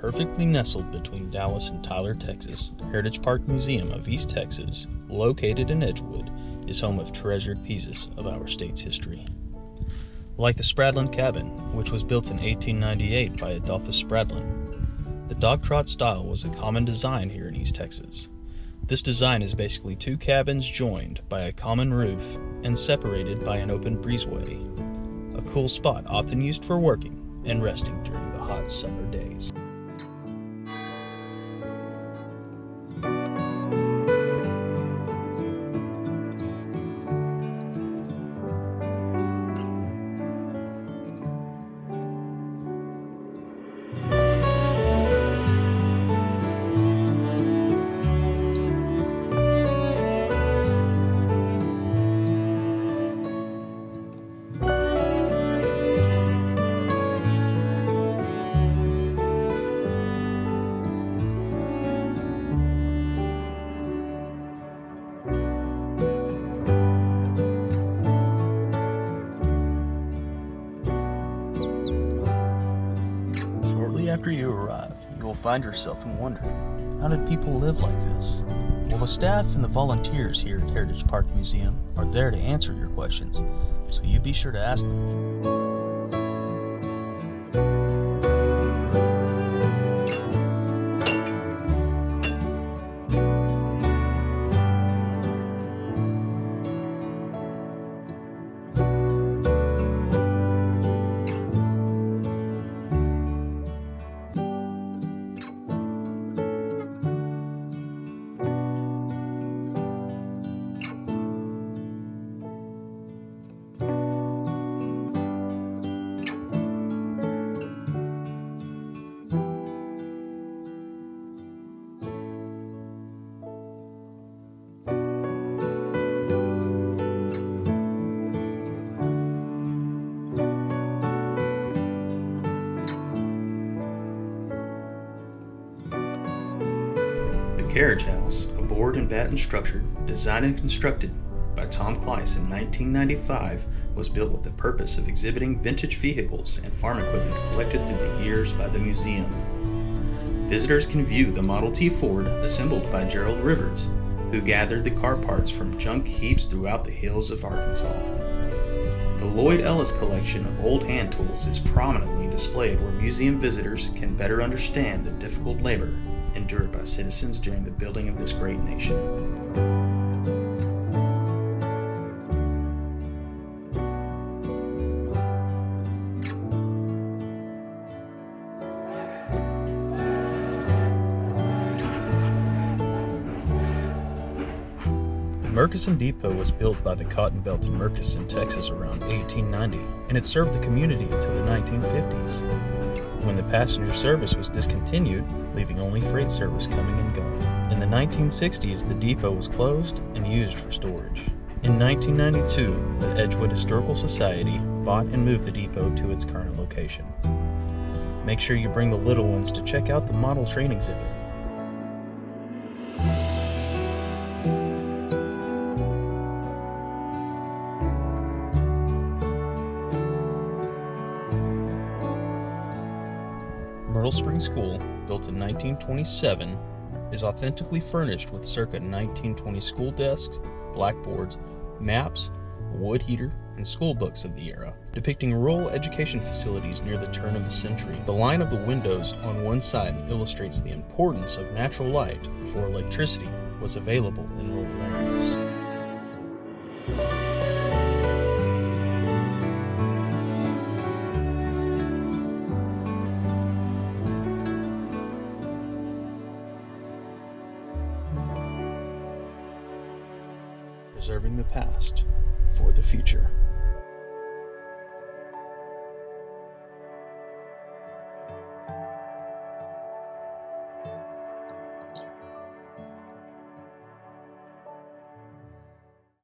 Perfectly nestled between Dallas and Tyler, Texas, Heritage Park Museum of East Texas, located in Edgewood, is home of treasured pieces of our state's history. Like the Spradlin Cabin, which was built in 1898 by Adolphus Spradlin, the dog trot style was a common design here in East Texas. This design is basically two cabins joined by a common roof and separated by an open breezeway, a cool spot often used for working and resting during the hot summer days. After you arrive, you will find yourself wondering, how did people live like this? Well, the staff and the volunteers here at Heritage Park Museum are there to answer your questions, so you be sure to ask them. Carriage House, a board and batten structure designed and constructed by Tom Kleiss in 1995, was built with the purpose of exhibiting vintage vehicles and farm equipment collected through the years by the museum. Visitors can view the Model T Ford assembled by Gerald Rivers, who gathered the car parts from junk heaps throughout the hills of Arkansas. The Lloyd Ellis collection of old hand tools is prominently displayed where museum visitors can better understand the difficult labor endured by citizens during the building of this great nation. The Murchison Depot was built by the Cotton Belt in Murchison, Texas around 1890, and it served the community until the 1950s. When the passenger service was discontinued, leaving only freight service coming and going. In the 1960s, the depot was closed and used for storage. In 1992, the Edgewood Historical Society bought and moved the depot to its current location. Make sure you bring the little ones to check out the model train exhibit. Myrtle Springs School, built in 1927, is authentically furnished with circa 1920 school desks, blackboards, maps, a wood heater, and school books of the era, depicting rural education facilities near the turn of the century. The line of the windows on one side illustrates the importance of natural light before electricity was available in rural areas. Preserving the past for the future.